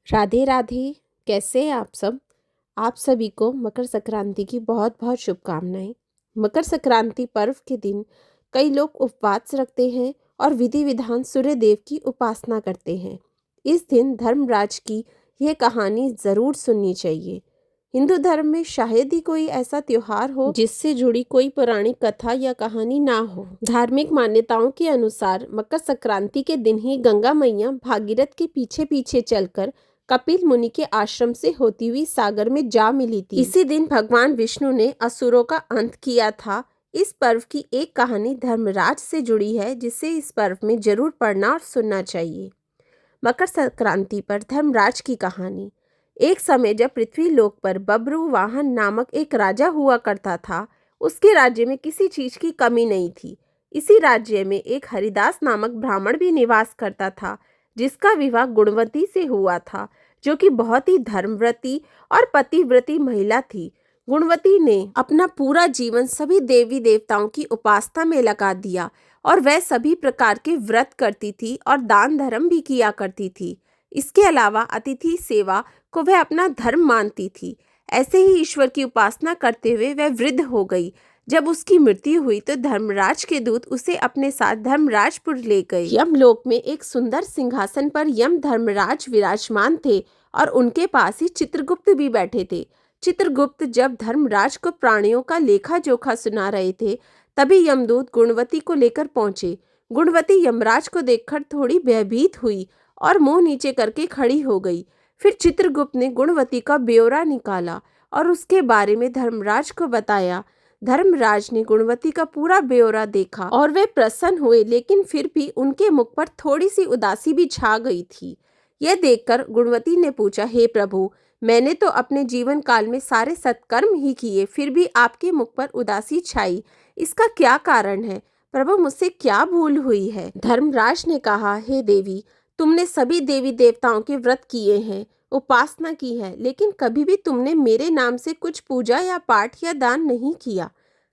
राधे राधे। कैसे हैं आप सब। आप सभी को मकर संक्रांति की बहुत बहुत शुभकामनाएं। मकर संक्रांति पर्व के दिन कई लोग उपवास रखते हैं और विधि विधान सूर्य देव की उपासना करते हैं। इस दिन धर्मराज की यह कहानी ज़रूर सुननी चाहिए। हिंदू धर्म में शायद ही कोई ऐसा त्योहार हो जिससे जुड़ी कोई पौराणिक कथा या कहानी ना हो। धार्मिक मान्यताओं के अनुसार मकर संक्रांति के दिन ही गंगा मैया भागीरथ के पीछे पीछे चलकर कपिल मुनि के आश्रम से होती हुई सागर में जा मिली थी। इसी दिन भगवान विष्णु ने असुरों का अंत किया था। इस पर्व की एक कहानी धर्मराज से जुड़ी है जिसे इस पर्व में जरूर पढ़ना और सुनना चाहिए। मकर संक्रांति पर धर्मराज की कहानी। एक समय जब पृथ्वी लोक पर बब्रुवाहन नामक एक राजा हुआ करता था, उसके राज्य में किसी चीज की कमी नहीं थी। इसी राज्य में एक हरिदास नामक ब्राह्मण भी निवास करता था, जिसका विवाह गुणवती से हुआ था, जो कि बहुत ही धर्मव्रती और पतिव्रती महिला थी। गुणवती ने अपना पूरा जीवन सभी देवी देवताओं की उपासना में लगा दिया और वह सभी प्रकार के व्रत करती थी और दान धर्म भी किया करती थी। इसके अलावा अतिथि सेवा को वह अपना धर्म मानती थी। ऐसे ही ईश्वर की उपासना करते हुए वह वृद्ध हो गई। जब उसकी मृत्यु हुई तो धर्मराज के दूत उसे अपने साथ धर्मराजपुर ले गए। यमलोक में एक सुंदर सिंहासन पर यम धर्मराज विराजमान थे और उनके पास ही चित्रगुप्त भी बैठे थे। चित्रगुप्त जब धर्मराज को प्राणियों का लेखा जोखा सुना रहे थे, तभी यमदूत गुणवती को लेकर पहुंचे। गुणवती यमराज को देखकर थोड़ी भयभीत हुई और मुंह नीचे करके खड़ी हो गई। फिर चित्रगुप्त ने गुणवती का ब्यौरा निकाला और उसके बारे में धर्मराज को बताया। धर्मराज ने गुणवती का पूरा ब्यौरा देखा और वे प्रसन्न हुए, लेकिन फिर भी उनके मुख पर थोड़ी सी उदासी भी छा गई थी। यह देखकर गुणवती ने पूछा, हे प्रभु, मैंने तो अपने जीवन काल में सारे सत्कर्म ही किए, फिर भी आपके मुख पर उदासी छाई, इसका क्या कारण है? प्रभु, मुझसे क्या भूल हुई है? धर्मराज ने कहा, हे देवी, तुमने सभी देवी देवताओं के व्रत किए हैं, उपासना की है, लेकिन कभी भी तुमने मेरे नाम से कुछ पूजा या पाठ या दान नहीं किया।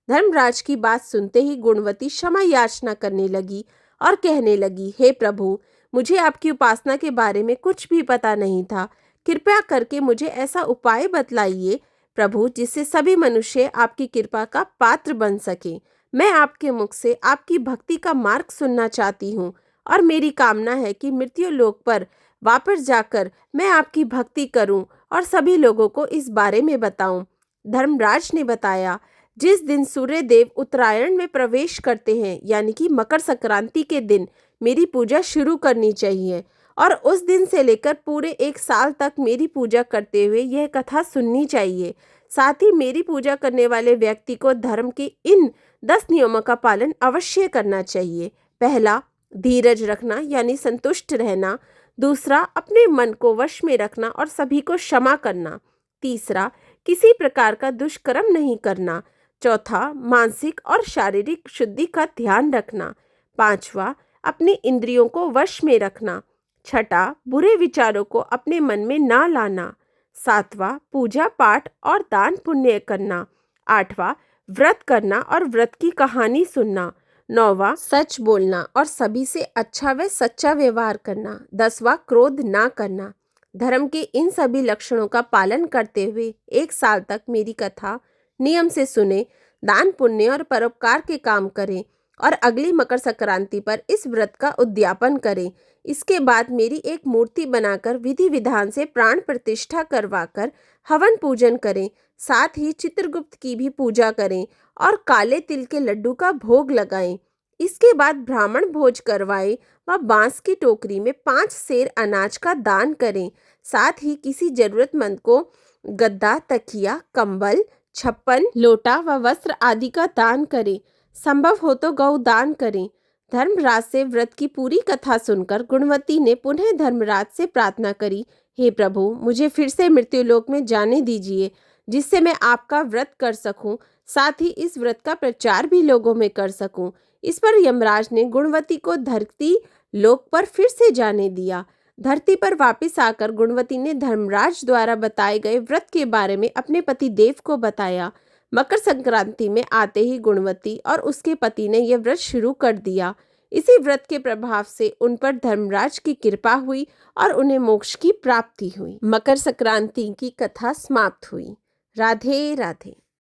धर्मराज की बात सुनते ही गुणवती क्षमा याचना करने लगी और कहने लगी, हे प्रभु, मुझे आपकी उपासना के बारे में कुछ भी पता नहीं था। कृपया करके मुझे ऐसा उपाय बतलाइए प्रभु, जिससे सभी मनुष्य आपकी कृपा का पात्र बन सके। मैं आपके मुख से आपकी भक्ति का मार्ग सुनना चाहती हूँ और मेरी कामना है कि मृत्यु लोक पर वापस जाकर मैं आपकी भक्ति करूं और सभी लोगों को इस बारे में बताऊं। धर्मराज ने बताया, जिस दिन सूर्य देव उत्तरायण में प्रवेश करते हैं, यानी कि मकर संक्रांति के दिन मेरी पूजा शुरू करनी चाहिए और उस दिन से लेकर पूरे एक साल तक मेरी पूजा करते हुए यह कथा सुननी चाहिए। साथ ही मेरी पूजा करने वाले व्यक्ति को धर्म के इन 10 नियमों का पालन अवश्य करना चाहिए। पहला, धीरज रखना यानी संतुष्ट रहना। दूसरा, अपने मन को वश में रखना और सभी को क्षमा करना। तीसरा, किसी प्रकार का दुष्कर्म नहीं करना। चौथा, मानसिक और शारीरिक शुद्धि का ध्यान रखना। पांचवा, अपनी इंद्रियों को वश में रखना। छठा, बुरे विचारों को अपने मन में ना लाना। सातवां, पूजा पाठ और दान पुण्य करना। आठवां, व्रत करना और व्रत की कहानी सुनना। नौवां, सच बोलना और सभी से अच्छा व सच्चा व्यवहार करना। 10वां, क्रोध ना करना। धर्म के इन सभी लक्षणों का पालन करते हुए एक साल तक मेरी कथा नियम से सुने, दान पुण्य और परोपकार के काम करें और अगली मकर संक्रांति पर इस व्रत का उद्यापन करें। इसके बाद मेरी एक मूर्ति बनाकर विधि विधान से प्राण प्रतिष्ठा करवाकर हवन पूजन करें। साथ ही चित्रगुप्त की भी पूजा करें और काले तिल के लड्डू का भोग लगाएं। इसके बाद ब्राह्मण भोज करवाएं व बांस की टोकरी में 5 सेर अनाज का दान करें। साथ ही किसी जरूरतमंद को गद्दा, तकिया, कंबल, छप्पन, लोटा व वस्त्र आदि का दान करें। संभव हो तो गौ दान करें। धर्मराज से व्रत की पूरी कथा सुनकर गुणवती ने पुनः धर्मराज से प्रार्थना करी, हे प्रभु, मुझे फिर से मृत्युलोक में जाने दीजिए, जिससे मैं आपका व्रत कर सकूं, साथ ही इस व्रत का प्रचार भी लोगों में कर सकूं। इस पर यमराज ने गुणवती को धरती लोक पर फिर से जाने दिया। धरती पर वापस आकर गुणवती ने धर्मराज द्वारा बताए गए व्रत के बारे में अपने पति देव को बताया। मकर संक्रांति में आते ही गुणवती और उसके पति ने यह व्रत शुरू कर दिया। इसी व्रत के प्रभाव से उन पर धर्मराज की कृपा हुई और उन्हें मोक्ष की प्राप्ति हुई। मकर संक्रांति की कथा समाप्त हुई। राधे राधे।